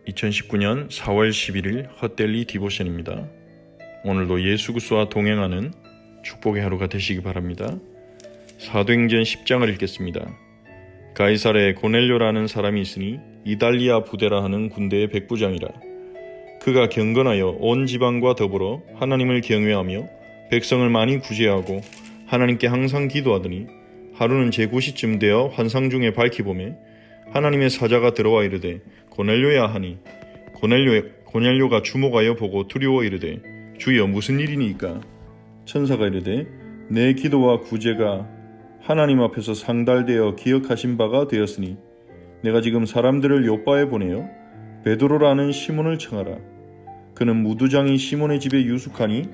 2019년 4월 11일 헛데일리 디보션입니다. 오늘도 예수 그리스도와 동행하는 축복의 하루가 되시기 바랍니다. 사도행전 10장을 읽겠습니다. 가이사랴에 고넬료라는 사람이 있으니 이달리아 부대라 하는 군대의 백부장이라. 그가 경건하여 온 지방과 더불어 하나님을 경외하며 백성을 많이 구제하고 하나님께 항상 기도하더니 하루는 제9시쯤 되어 환상 중에 밝히보매 하나님의 사자가 들어와 이르되 고넬료야 하니 고넬료가 주목하여 보고 두려워 이르되 주여 무슨 일이니까? 천사가 이르되 내 기도와 구제가 하나님 앞에서 상달되어 기억하신 바가 되었으니 내가 지금 사람들을 요빠에 보내어 베드로라는 시몬을 청하라. 그는 무두장이 시몬의 집에 유숙하니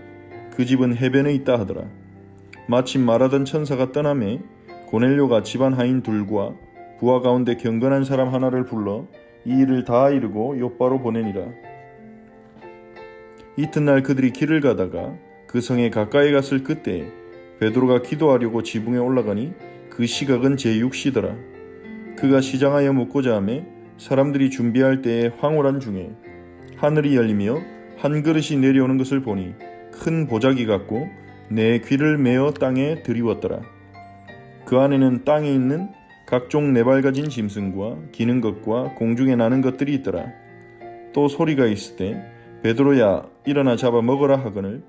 그 집은 해변에 있다 하더라. 마침 말하던 천사가 떠나매 고넬료가 집안 하인 둘과 부하 가운데 경건한 사람 하나를 불러 이 일을 다 이루고 요빠로 보내니라. 이튿날 그들이 길을 가다가 그 성에 가까이 갔을 그때 베드로가 기도하려고 지붕에 올라가니 그 시각은 제6시더라. 그가 시장하여 묻고자 하매 사람들이 준비할 때에 황홀한 중에 하늘이 열리며 한 그릇이 내려오는 것을 보니 큰 보자기 같고 내 귀를 메어 땅에 들이웠더라. 그 안에는 땅에 있는 각종 네발 가진 짐승과 기는 것과 공중에 나는 것들이 있더라. 또 소리가 있으되 베드로야 일어나 잡아 먹으라 하거늘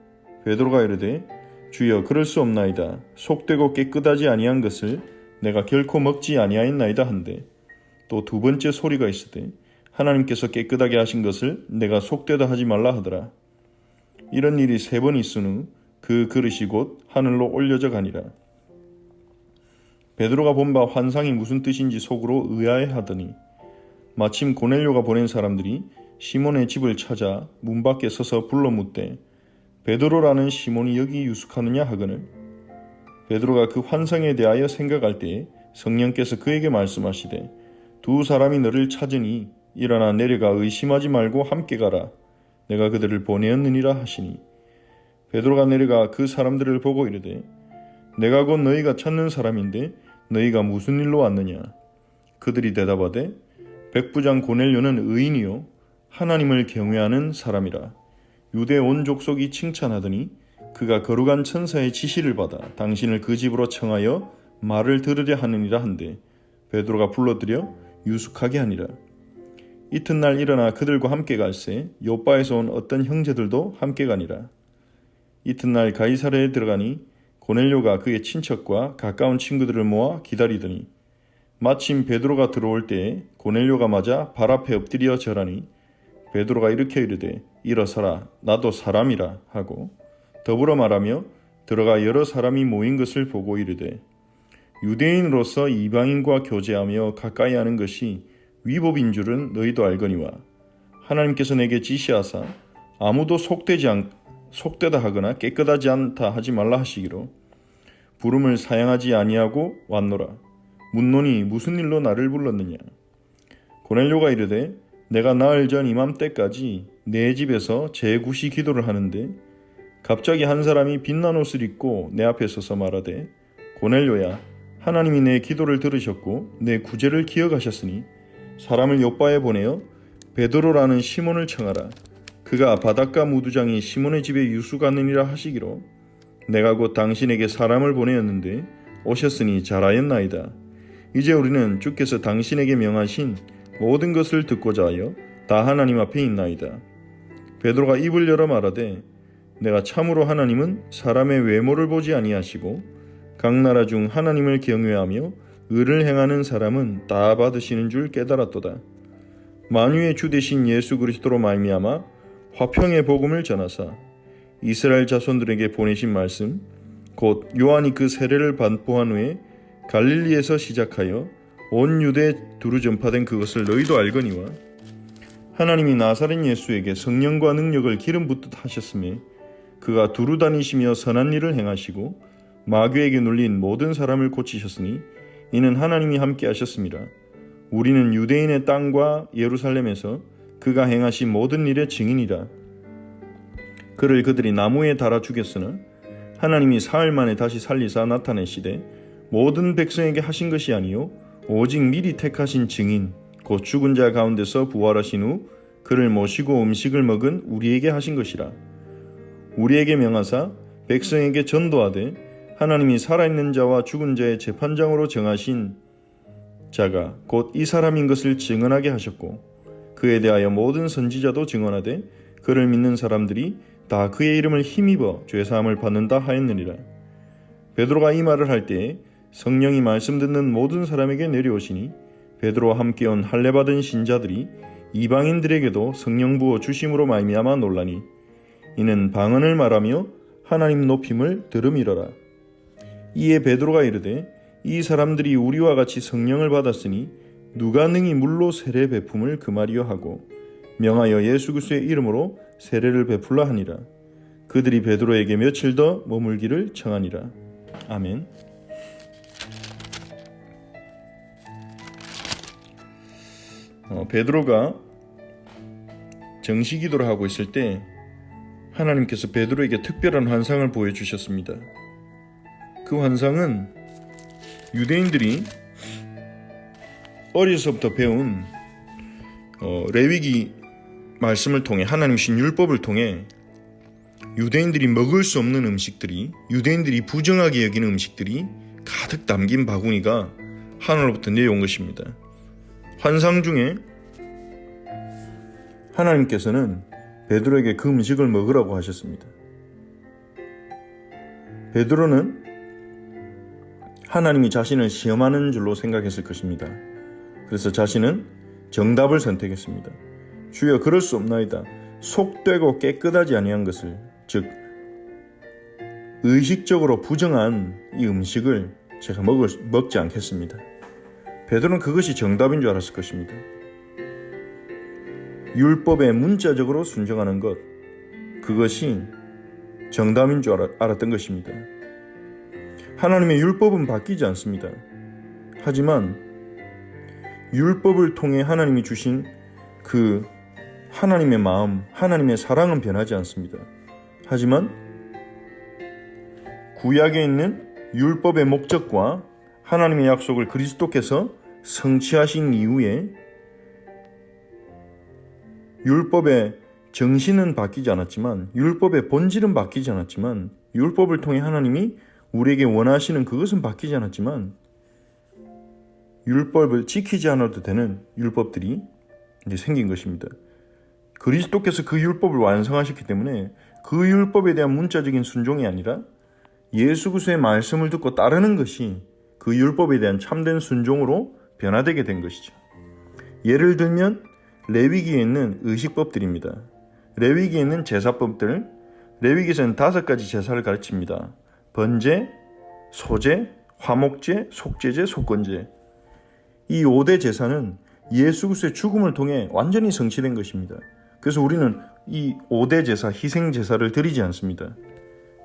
베드로가 이르되 주여 그럴 수 없나이다. 속되고 깨끗하지 아니한 것을 내가 결코 먹지 아니하였나이다 한데 또 두 번째 소리가 있으되 하나님께서 깨끗하게 하신 것을 내가 속되다 하지 말라 하더라. 이런 일이 3번 있은 후 그 그릇이 곧 하늘로 올려져 가니라. 베드로가 본 바 환상이 무슨 뜻인지 속으로 의아해하더니 마침 고넬료가 보낸 사람들이 시몬의 집을 찾아 문 밖에 서서 불러 묻되 베드로라는 시몬이 여기 유숙하느냐 하거늘 베드로가 그 환상에 대하여 생각할 때에 성령께서 그에게 말씀하시되 두 사람이 너를 찾으니 일어나 내려가 의심하지 말고 함께 가라. 내가 그들을 보내었느니라 하시니 베드로가 내려가 그 사람들을 보고 이르되 내가 곧 너희가 찾는 사람인데 너희가 무슨 일로 왔느냐? 그들이 대답하되 백부장 고넬료는 의인이요 하나님을 경외하는 사람이라. 유대 온 족속이 칭찬하더니 그가 거룩한 천사의 지시를 받아 당신을 그 집으로 청하여 말을 들으려 하느니라 한데 베드로가 불러들여 유숙하게 하니라. 이튿날 일어나 그들과 함께 갈새 요빠에서 온 어떤 형제들도 함께 가니라. 이튿날 가이사랴에 들어가니 고넬료가 그의 친척과 가까운 친구들을 모아 기다리더니 마침 베드로가 들어올 때에 고넬료가 맞아 발 앞에 엎드려 절하니 베드로가 일으켜 이르되 일어서라 나도 사람이라 하고 더불어 말하며 들어가 여러 사람이 모인 것을 보고 이르되 유대인으로서 이방인과 교제하며 가까이 하는 것이 위법인 줄은 너희도 알거니와 하나님께서 내게 지시하사 아무도 속되다 하거나 깨끗하지 않다 하지 말라 하시기로 부름을 사양하지 아니하고 왔노라. 묻노니 무슨 일로 나를 불렀느냐? 고넬료가 이르되 내가 나흘 전 이맘때까지 내 집에서 제9시 기도를 하는데 갑자기 한 사람이 빛난 옷을 입고 내 앞에 서서 말하되 고넬료야 하나님이 내 기도를 들으셨고 내 구제를 기억하셨으니 사람을 요빠에 보내어 베드로라는 시몬을 청하라. 그가 바닷가 무두장이 시몬의 집에 유숙하느니라 하시기로 내가 곧 당신에게 사람을 보내었는데 오셨으니 잘하였나이다. 이제 우리는 주께서 당신에게 명하신 모든 것을 듣고자 하여 다 하나님 앞에 있나이다. 베드로가 입을 열어 말하되 내가 참으로 하나님은 사람의 외모를 보지 아니하시고 각 나라 중 하나님을 경외하며 의를 행하는 사람은 다 받으시는 줄 깨달았도다. 만유의 주 되신 예수 그리스도로 말미암아 화평의 복음을 전하사 이스라엘 자손들에게 보내신 말씀 곧 요한이 그 세례를 반포한 후에 갈릴리에서 시작하여 온 유대에 두루 전파된 그것을 너희도 알거니와 하나님이 나사렛 예수에게 성령과 능력을 기름 붓듯 하셨으며 그가 두루 다니시며 선한 일을 행하시고 마귀에게 눌린 모든 사람을 고치셨으니 이는 하나님이 함께 하셨습니다. 우리는 유대인의 땅과 예루살렘에서 그가 행하신 모든 일의 증인이라. 그를 그들이 나무에 달아 죽였으나 하나님이 사흘 만에 다시 살리사 나타내시되 모든 백성에게 하신 것이 아니요 오직 미리 택하신 증인 곧 죽은 자 가운데서 부활하신 후 그를 모시고 음식을 먹은 우리에게 하신 것이라. 우리에게 명하사 백성에게 전도하되 하나님이 살아있는 자와 죽은 자의 재판장으로 정하신 자가 곧 이 사람인 것을 증언하게 하셨고 그에 대하여 모든 선지자도 증언하되 그를 믿는 사람들이 다 그의 이름을 힘입어 죄사함을 받는다 하였느니라. 베드로가 이 말을 할 때에 성령이 말씀 듣는 모든 사람에게 내려오시니 베드로와 함께 온 할례 받은 신자들이 이방인들에게도 성령 부어 주심으로 말미암아 놀라니 이는 방언을 말하며 하나님 높임을 들음이러라. 이에 베드로가 이르되 이 사람들이 우리와 같이 성령을 받았으니 누가 능히 물로 세례 베품을 금하리요 하고 명하여 예수 그리스도의 이름으로 세례를 베풀라 하니라. 그들이 베드로에게 며칠 더 머물기를 청하니라. 아멘. 베드로가 정시기도를 하고 있을 때 하나님께서 베드로에게 특별한 환상을 보여주셨습니다. 그 환상은 유대인들이 어려서부터 배운 레위기 말씀을 통해 하나님 신 율법을 통해 유대인들이 먹을 수 없는 음식들이 유대인들이 부정하게 여기는 음식들이 가득 담긴 바구니가 하늘로부터 내려온 것입니다. 환상 중에 하나님께서는 베드로에게 그 음식을 먹으라고 하셨습니다. 베드로는 하나님이 자신을 시험하는 줄로 생각했을 것입니다. 그래서 자신은 정답을 선택했습니다. 주여 그럴 수 없나이다. 속되고 깨끗하지 아니한 것을, 즉 의식적으로 부정한 이 음식을 제가 먹지 않겠습니다. 베드로는 그것이 정답인 줄 알았을 것입니다. 율법에 문자적으로 순종하는 것, 그것이 정답인 줄 알았던 것입니다. 하나님의 율법은 바뀌지 않습니다. 하지만 율법을 통해 하나님이 주신 그 하나님의 마음, 하나님의 사랑은 변하지 않습니다. 하지만 구약에 있는 율법의 목적과 하나님의 약속을 그리스도께서 성취하신 이후에 율법의 정신은 바뀌지 않았지만, 율법의 본질은 바뀌지 않았지만, 율법을 통해 하나님이 우리에게 원하시는 그것은 바뀌지 않았지만, 율법을 지키지 않아도 되는 율법들이 이제 생긴 것입니다. 그리스도께서 그 율법을 완성하셨기 때문에 그 율법에 대한 문자적인 순종이 아니라 예수 그리스도의 말씀을 듣고 따르는 것이 그 율법에 대한 참된 순종으로 변화되게 된 것이죠. 예를 들면 레위기에 있는 의식법들입니다. 레위기에 있는 제사법들, 레위기에서는 5가지 제사를 가르칩니다. 번제, 소제, 화목제, 속죄제, 속건제. 이 5대 제사는 예수 그리스도의 죽음을 통해 완전히 성취된 것입니다. 그래서 우리는 이 5대 제사, 희생 제사를 드리지 않습니다.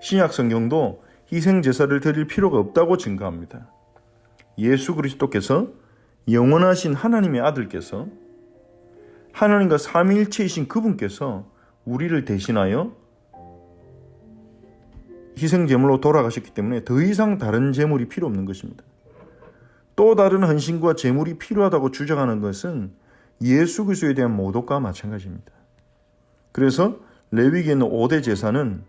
신약 성경도 희생 제사를 드릴 필요가 없다고 증거합니다. 예수 그리스도께서 영원하신 하나님의 아들께서 하나님과 삼위일체이신 그분께서 우리를 대신하여 희생제물로 돌아가셨기 때문에 더 이상 다른 제물이 필요 없는 것입니다. 또 다른 헌신과 제물이 필요하다고 주장하는 것은 예수 그리스도에 대한 모독과 마찬가지입니다. 그래서 레위기에 있는 5대 제사는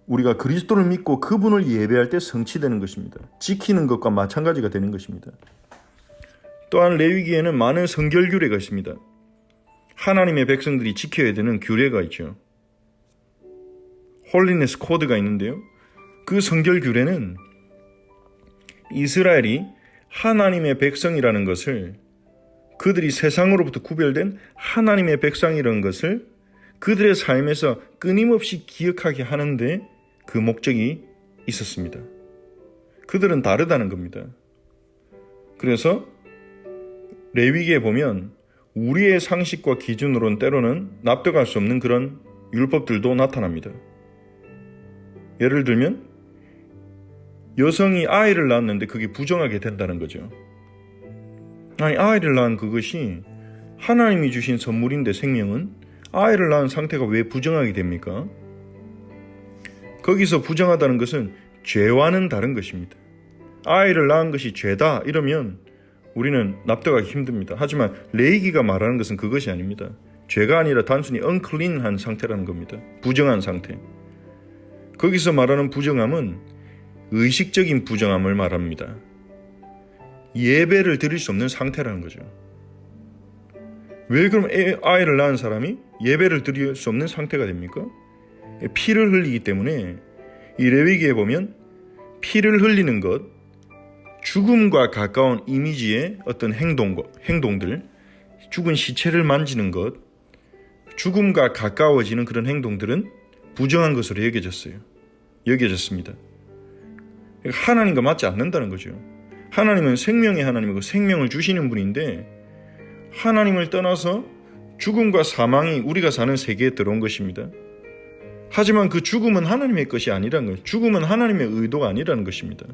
우리가 그리스도를 믿고 그분을 예배할 때 성취되는 것입니다. 지키는 것과 마찬가지가 되는 것입니다. 또한 레위기에는 많은 성결 규례가 있습니다. 하나님의 백성들이 지켜야 되는 규례가 있죠. 홀리네스 코드가 있는데요. 그 성결 규례는 이스라엘이 하나님의 백성이라는 것을, 그들이 세상으로부터 구별된 하나님의 백성이라는 것을 그들의 삶에서 끊임없이 기억하게 하는데 그 목적이 있었습니다. 그들은 다르다는 겁니다. 그래서 레위기에 보면 우리의 상식과 기준으로는 때로는 납득할 수 없는 그런 율법들도 나타납니다. 예를 들면 여성이 아이를 낳았는데 그게 부정하게 된다는 거죠. 아니, 아이를 낳은 그것이 하나님이 주신 선물인데, 생명은 아이를 낳은 상태가 왜 부정하게 됩니까? 거기서 부정하다는 것은 죄와는 다른 것입니다. 아이를 낳은 것이 죄다 이러면 우리는 납득하기 힘듭니다. 하지만 레위기가 말하는 것은 그것이 아닙니다. 죄가 아니라 단순히 unclean한 상태라는 겁니다. 부정한 상태. 거기서 말하는 부정함은 의식적인 부정함을 말합니다. 예배를 드릴 수 없는 상태라는 거죠. 왜 그럼 아이를 낳은 사람이 예배를 드릴 수 없는 상태가 됩니까? 피를 흘리기 때문에 이 레위기에 보면 피를 흘리는 것, 죽음과 가까운 이미지의 어떤 행동들, 죽은 시체를 만지는 것, 죽음과 가까워지는 그런 행동들은 부정한 것으로 여겨졌습니다. 하나님과 맞지 않는다는 거죠. 하나님은 생명의 하나님이고 생명을 주시는 분인데 하나님을 떠나서 죽음과 사망이 우리가 사는 세계에 들어온 것입니다. 하지만 그 죽음은 하나님의 것이 아니라는 거예요. 죽음은 하나님의 의도가 아니라는 것입니다.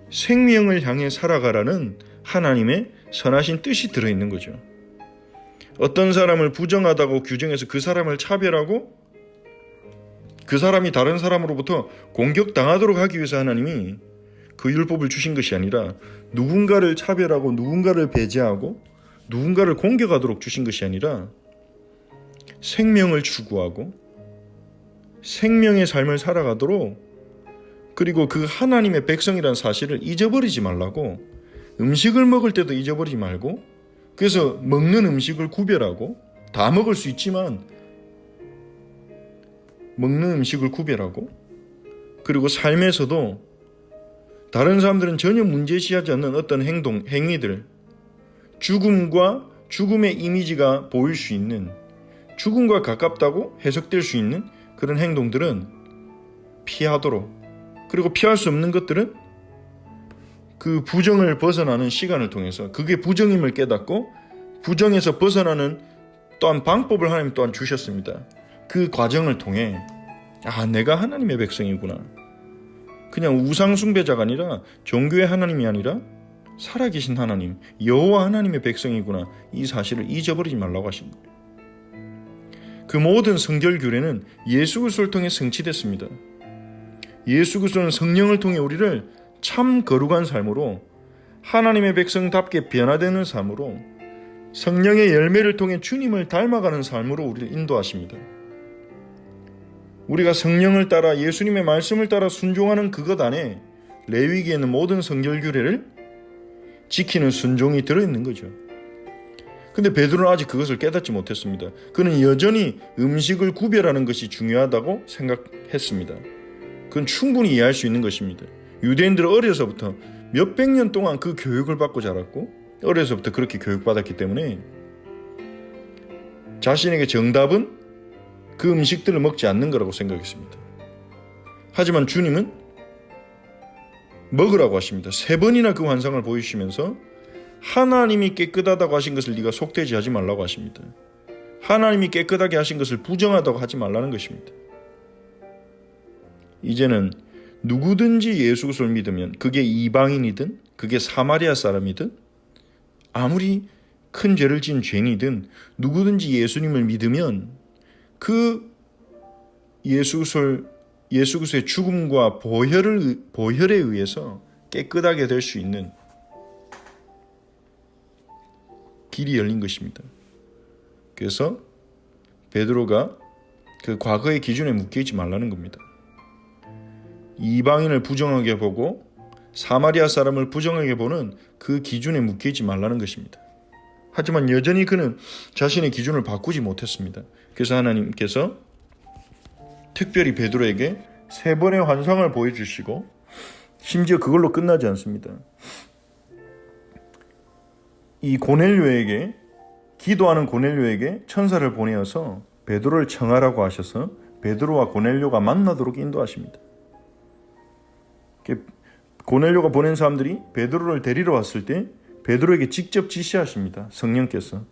생명을 향해 살아가라는 하나님의 선하신 뜻이 들어있는 거죠. 어떤 사람을 부정하다고 규정해서 그 사람을 차별하고 그 사람이 다른 사람으로부터 공격당하도록 하기 위해서 하나님이 그 율법을 주신 것이 아니라 누군가를 차별하고 누군가를 배제하고 누군가를 공격하도록 주신 것이 아니라 생명을 추구하고 생명의 삶을 살아가도록, 그리고 그 하나님의 백성이라는 사실을 잊어버리지 말라고, 음식을 먹을 때도 잊어버리지 말고, 그래서 먹는 음식을 구별하고, 다 먹을 수 있지만 먹는 음식을 구별하고, 그리고 삶에서도 다른 사람들은 전혀 문제시하지 않는 어떤 행위들, 죽음과 죽음의 이미지가 보일 수 있는, 죽음과 가깝다고 해석될 수 있는 그런 행동들은 피하도록, 그리고 피할 수 없는 것들은 그 부정을 벗어나는 시간을 통해서 그게 부정임을 깨닫고 부정에서 벗어나는 또한 방법을 하나님 또한 주셨습니다. 그 과정을 통해 내가 하나님의 백성이구나, 그냥 우상 숭배자가 아니라 종교의 하나님이 아니라 살아계신 하나님 여호와 하나님의 백성이구나, 이 사실을 잊어버리지 말라고 하십니다. 그 모든 성결 규례는 예수 그리스도를 통해 성취됐습니다. 예수 그리스도는 성령을 통해 우리를 참 거룩한 삶으로, 하나님의 백성답게 변화되는 삶으로, 성령의 열매를 통해 주님을 닮아가는 삶으로 우리를 인도하십니다. 우리가 성령을 따라 예수님의 말씀을 따라 순종하는 그것 안에 레위기에는 모든 성결 규례를 지키는 순종이 들어있는 거죠. 근데 베드로는 아직 그것을 깨닫지 못했습니다. 그는 여전히 음식을 구별하는 것이 중요하다고 생각했습니다. 그건 충분히 이해할 수 있는 것입니다. 유대인들은 어려서부터 몇백 년 동안 그 교육을 받고 자랐고 어려서부터 그렇게 교육받았기 때문에 자신에게 정답은 그 음식들을 먹지 않는 거라고 생각했습니다. 하지만 주님은 먹으라고 하십니다. 3번이나 그 환상을 보여주시면서 하나님이 깨끗하다고 하신 것을 네가 속되지 하지 말라고 하십니다. 하나님이 깨끗하게 하신 것을 부정하다고 하지 말라는 것입니다. 이제는 누구든지 예수 그리스도를 믿으면, 그게 이방인이든 그게 사마리아 사람이든 아무리 큰 죄를 지은 죄인이든 누구든지 예수님을 믿으면 그 예수 그리스도의 죽음과 보혈에 의해서 깨끗하게 될 수 있는 길이 열린 것입니다. 그래서 베드로가 그 과거의 기준에 묶여있지 말라는 겁니다. 이방인을 부정하게 보고 사마리아 사람을 부정하게 보는 그 기준에 묶여있지 말라는 것입니다. 하지만 여전히 그는 자신의 기준을 바꾸지 못했습니다. 그래서 하나님께서 특별히 베드로에게 3번의 환상을 보여주시고 심지어 그걸로 끝나지 않습니다. 이 고넬료에게, 기도하는 고넬료에게 천사를 보내어서 베드로를 청하라고 하셔서 베드로와 고넬료가 만나도록 인도하십니다. 고넬료가 보낸 사람들이 베드로를 데리러 왔을 때 베드로에게 직접 지시하십니다. 성령께서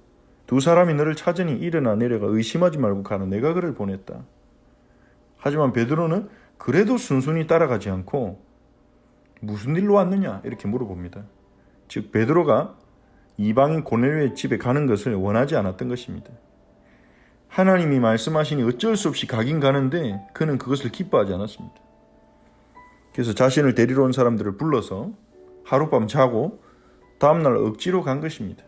두 사람이 너를 찾으니 일어나 내려가 의심하지 말고 가라. 내가 그를 보냈다. 하지만 베드로는 그래도 순순히 따라가지 않고 무슨 일로 왔느냐 이렇게 물어봅니다. 즉 베드로가 이방인 고넬료의 집에 가는 것을 원하지 않았던 것입니다. 하나님이 말씀하시니 어쩔 수 없이 가긴 가는데 그는 그것을 기뻐하지 않았습니다. 그래서 자신을 데리러 온 사람들을 불러서 하룻밤 자고 다음날 억지로 간 것입니다.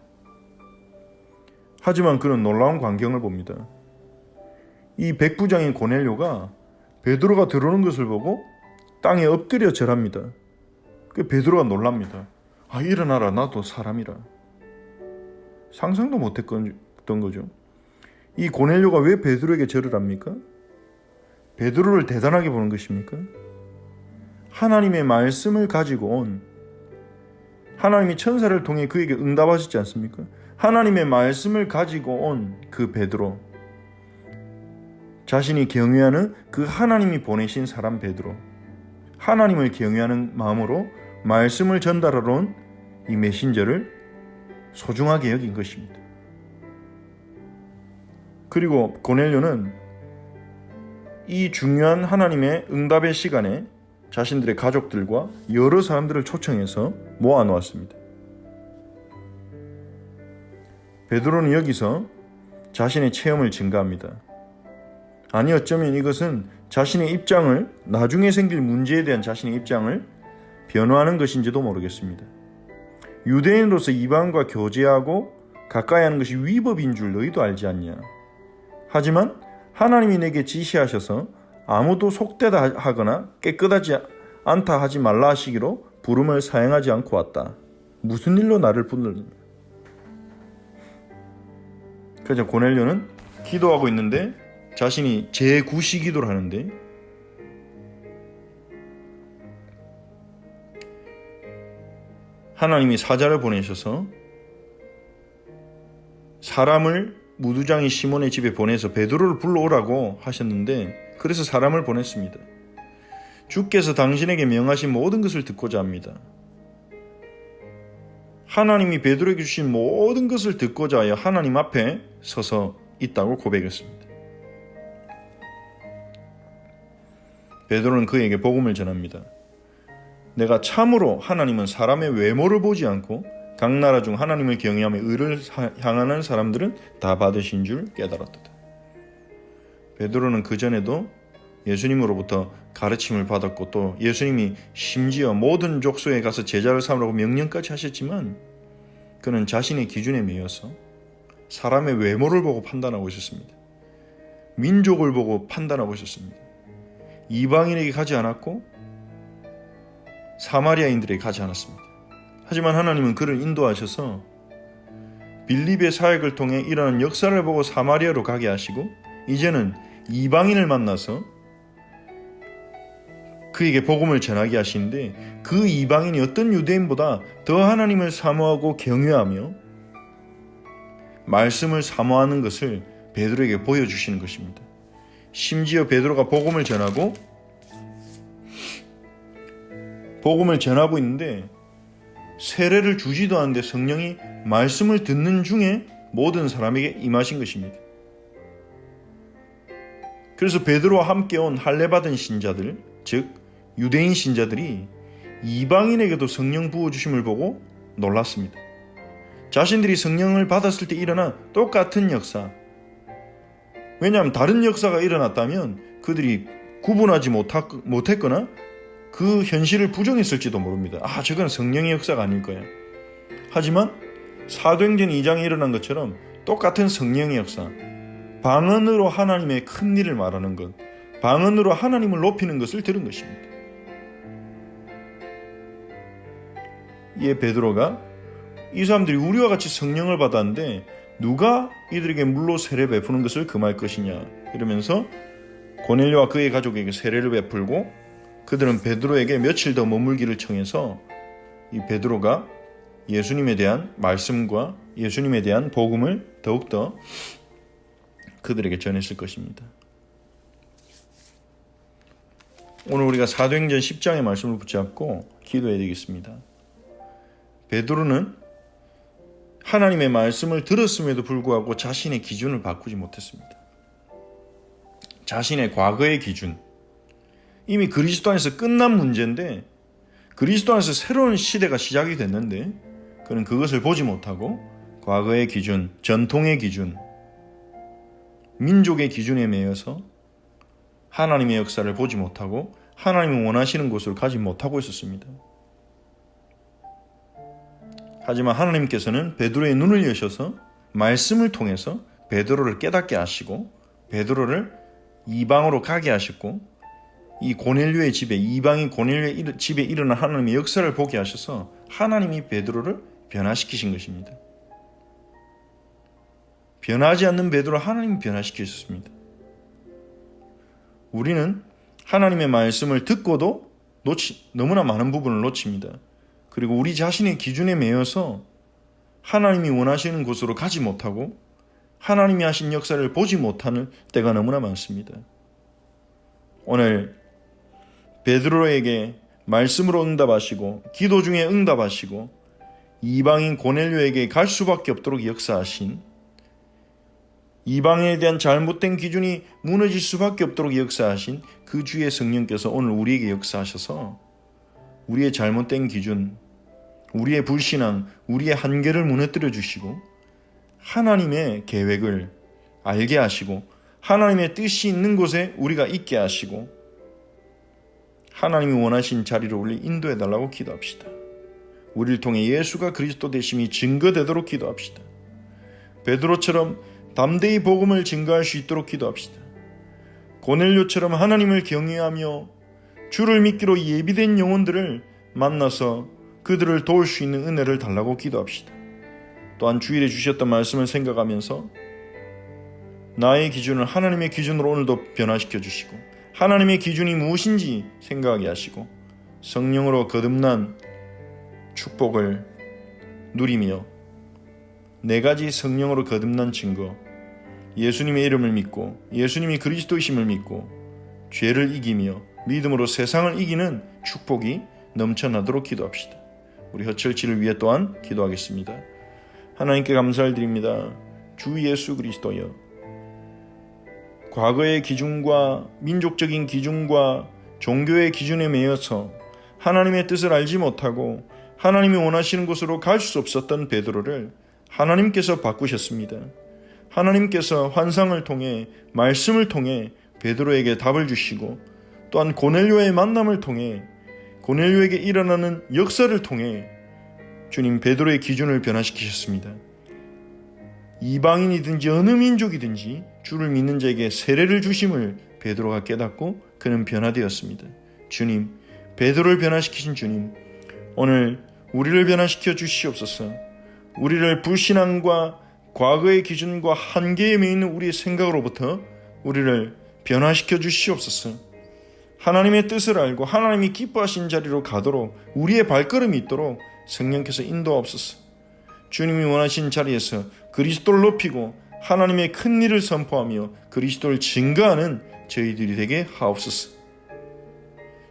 하지만 그는 놀라운 광경을 봅니다. 이 백부장인 고넬료가 베드로가 들어오는 것을 보고 땅에 엎드려 절합니다. 그 베드로가 놀랍니다. 아, 일어나라, 나도 사람이라. 상상도 못했던 거죠. 이 고넬료가 왜 베드로에게 절을 합니까? 베드로를 대단하게 보는 것입니까? 하나님의 말씀을 가지고 온, 하나님이 천사를 통해 그에게 응답하셨지 않습니까? 하나님의 말씀을 가지고 온 그 베드로, 자신이 경외하는 그 하나님이 보내신 사람 베드로, 하나님을 경외하는 마음으로 말씀을 전달하러 온 이 메신저를 소중하게 여긴 것입니다. 그리고 고넬료는 이 중요한 하나님의 응답의 시간에 자신들의 가족들과 여러 사람들을 초청해서 모아놓았습니다. 베드로는 여기서 자신의 체험을 증가합니다. 아니, 어쩌면 이것은 자신의 입장을, 나중에 생길 문제에 대한 자신의 입장을 변화하는 것인지도 모르겠습니다. 유대인으로서 이방과 교제하고 가까이 하는 것이 위법인 줄 너희도 알지 않냐? 하지만 하나님이 내게 지시하셔서 아무도 속되다 하거나 깨끗하지 않다 하지 말라 하시기로 부름을 사행하지 않고 왔다. 무슨 일로 나를 부르느냐? 그래서 고넬료는 기도하고 있는데 자신이 제9시 기도를 하는데 하나님이 사자를 보내셔서 사람을 무두장이 시몬의 집에 보내서 베드로를 불러오라고 하셨는데, 그래서 사람을 보냈습니다. 주께서 당신에게 명하신 모든 것을 듣고자 합니다. 하나님이 베드로에게 주신 모든 것을 듣고자 하여 하나님 앞에 서서 있다고 고백했습니다. 베드로는 그에게 복음을 전합니다. 내가 참으로 하나님은 사람의 외모를 보지 않고 각 나라 중 하나님을 경외하며 의를 향하는 사람들은 다 받으신 줄 깨달았다. 베드로는 그전에도 예수님으로부터 가르침을 받았고 또 예수님이 심지어 모든 족속에 가서 제자를 삼으라고 명령까지 하셨지만 그는 자신의 기준에 매여서 사람의 외모를 보고 판단하고 있었습니다. 민족을 보고 판단하고 있었습니다. 이방인에게 가지 않았고 사마리아인들에게 가지 않았습니다. 하지만 하나님은 그를 인도하셔서 빌립의 사역을 통해 일어난 역사를 보고 사마리아로 가게 하시고 이제는 이방인을 만나서 그에게 복음을 전하게 하시는데 그 이방인이 어떤 유대인보다 더 하나님을 사모하고 경외하며 말씀을 사모하는 것을 베드로에게 보여주시는 것입니다. 심지어 베드로가 복음을 전하고 있는데 세례를 주지도 않는데 성령이 말씀을 듣는 중에 모든 사람에게 임하신 것입니다. 그래서 베드로와 함께 온 할례받은 신자들, 즉 유대인 신자들이 이방인에게도 성령 부어주심을 보고 놀랐습니다. 자신들이 성령을 받았을 때 일어난 똑같은 역사, 왜냐하면 다른 역사가 일어났다면 그들이 구분하지 못했거나 그 현실을 부정했을지도 모릅니다. 아, 저건 성령의 역사가 아닐 거야. 하지만 사도행전 2장에 일어난 것처럼 똑같은 성령의 역사, 방언으로 하나님의 큰 일을 말하는 것, 방언으로 하나님을 높이는 것을 들은 것입니다. 이에 베드로가 이 사람들이 우리와 같이 성령을 받았는데 누가 이들에게 물로 세례 베푸는 것을 금할 것이냐 이러면서 고넬료와 그의 가족에게 세례를 베풀고 그들은 베드로에게 며칠 더 머물기를 청해서 이 베드로가 예수님에 대한 말씀과 예수님에 대한 복음을 더욱더 그들에게 전했을 것입니다. 오늘 우리가 사도행전 10장의 말씀을 붙잡고 기도해야 되겠습니다. 베드로는 하나님의 말씀을 들었음에도 불구하고 자신의 기준을 바꾸지 못했습니다. 자신의 과거의 기준, 이미 그리스도 안에서 끝난 문제인데 그리스도 안에서 새로운 시대가 시작이 됐는데 그는 그것을 보지 못하고 과거의 기준, 전통의 기준, 민족의 기준에 매여서 하나님의 역사를 보지 못하고 하나님이 원하시는 곳을 가지 못하고 있었습니다. 하지만 하나님께서는 베드로의 눈을 여셔서 말씀을 통해서 베드로를 깨닫게 하시고 베드로를 이방으로 가게 하셨고 이 고넬료의 집에 이방인 고넬료의 집에 일어난 하나님의 역사를 보게 하셔서 하나님이 베드로를 변화시키신 것입니다. 변하지 않는 베드로를 하나님이 변화시키셨습니다. 우리는 하나님의 말씀을 듣고도 너무나 많은 부분을 놓칩니다. 그리고 우리 자신의 기준에 매여서 하나님이 원하시는 곳으로 가지 못하고 하나님이 하신 역사를 보지 못하는 때가 너무나 많습니다. 오늘 베드로에게 말씀으로 응답하시고 기도 중에 응답하시고 이방인 고넬료에게 갈 수밖에 없도록 역사하신, 이방인에 대한 잘못된 기준이 무너질 수밖에 없도록 역사하신 그 주의 성령께서 오늘 우리에게 역사하셔서 우리의 잘못된 기준, 우리의 불신앙, 우리의 한계를 무너뜨려 주시고 하나님의 계획을 알게 하시고 하나님의 뜻이 있는 곳에 우리가 있게 하시고 하나님이 원하신 자리로 우리를 인도해 달라고 기도합시다. 우리를 통해 예수가 그리스도 되심이 증거되도록 기도합시다. 베드로처럼 담대히 복음을 증거할 수 있도록 기도합시다. 고넬료처럼 하나님을 경외하며 주를 믿기로 예비된 영혼들을 만나서 그들을 도울 수 있는 은혜를 달라고 기도합시다. 또한 주일에 주셨던 말씀을 생각하면서 나의 기준을 하나님의 기준으로 오늘도 변화시켜 주시고 하나님의 기준이 무엇인지 생각하게 하시고 성령으로 거듭난 축복을 누리며 네 가지 성령으로 거듭난 증거, 예수님의 이름을 믿고 예수님이 그리스도이심을 믿고 죄를 이기며 믿음으로 세상을 이기는 축복이 넘쳐나도록 기도합시다. 우리 허철치를 위해 또한 기도하겠습니다. 하나님께 감사를 드립니다. 주 예수 그리스도여, 과거의 기준과 민족적인 기준과 종교의 기준에 매여서 하나님의 뜻을 알지 못하고 하나님이 원하시는 곳으로 갈 수 없었던 베드로를 하나님께서 바꾸셨습니다. 하나님께서 환상을 통해 말씀을 통해 베드로에게 답을 주시고 또한 고넬료의 만남을 통해 고넬료에게 일어나는 역사를 통해 주님 베드로의 기준을 변화시키셨습니다. 이방인이든지 어느 민족이든지 주를 믿는 자에게 세례를 주심을 베드로가 깨닫고 그는 변화되었습니다. 주님, 베드로를 변화시키신 주님, 오늘 우리를 변화시켜 주시옵소서. 우리를 불신앙과 과거의 기준과 한계에 매이는 우리의 생각으로부터 우리를 변화시켜 주시옵소서. 하나님의 뜻을 알고 하나님이 기뻐하신 자리로 가도록 우리의 발걸음이 있도록 성령께서 인도하옵소서. 주님이 원하신 자리에서 그리스도를 높이고 하나님의 큰 일을 선포하며 그리스도를 증거하는 저희들이 되게 하옵소서.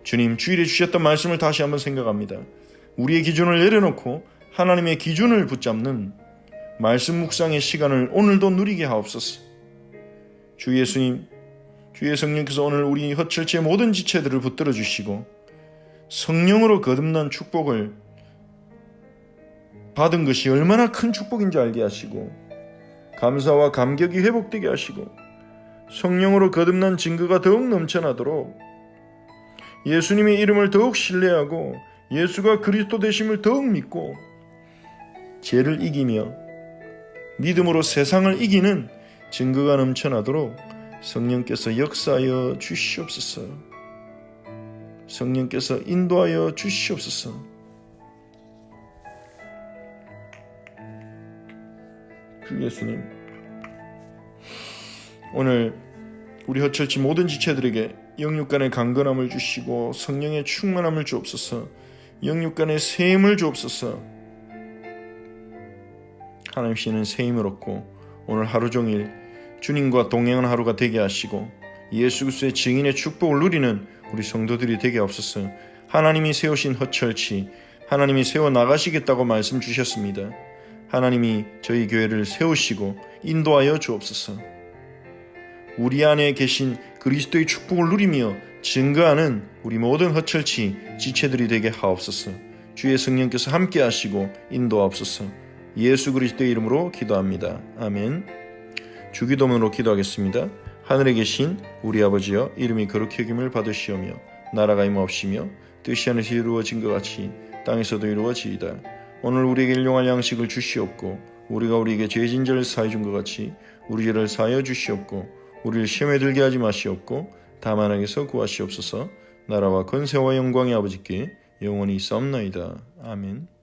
주님, 주일에 주셨던 말씀을 다시 한번 생각합니다. 우리의 기준을 내려놓고 하나님의 기준을 붙잡는 말씀 묵상의 시간을 오늘도 누리게 하옵소서. 주 예수님, 주의 성령께서 오늘 우리 허철치의 모든 지체들을 붙들어 주시고 성령으로 거듭난 축복을 받은 것이 얼마나 큰 축복인지 알게 하시고 감사와 감격이 회복되게 하시고 성령으로 거듭난 증거가 더욱 넘쳐나도록 예수님의 이름을 더욱 신뢰하고 예수가 그리스도 되심을 더욱 믿고 죄를 이기며 믿음으로 세상을 이기는 증거가 넘쳐나도록 성령께서 역사하여 주시옵소서. 성령께서 인도하여 주시옵소서. 주 예수님, 오늘 우리 허철치 모든 지체들에게 영육간의 강건함을 주시고 성령의 충만함을 주옵소서. 영육간의 새 힘을 주옵소서. 하나님께는 새 힘을 얻고 오늘 하루 종일 주님과 동행하는 하루가 되게 하시고 예수 그리스도의 증인의 축복을 누리는 우리 성도들이 되게 하옵소서. 하나님이 세우신 허철치, 하나님이 세워 나가시겠다고 말씀 주셨습니다. 하나님이 저희 교회를 세우시고 인도하여 주옵소서. 우리 안에 계신 그리스도의 축복을 누리며 증거하는 우리 모든 허철치 지체들이 되게 하옵소서. 주의 성령께서 함께 하시고 인도하옵소서. 예수 그리스도의 이름으로 기도합니다. 아멘. 주기도문으로 기도하겠습니다. 하늘에 계신 우리 아버지여, 이름이 거룩히 여김을 받으시오며 나라가 임하옵시며 뜻이 하늘에서 이루어진 것 같이 땅에서도 이루어지이다. 오늘 우리에게 일용할 양식을 주시옵고 우리가 우리에게 죄 진 죄를 사해 준 것 같이 우리 죄를 사하여 주시옵고 우리를 시험에 들게 하지 마시옵고 다만 악에서 구하시옵소서. 나라와 권세와 영광의 아버지께 영원히 있사옵나이다. 아멘.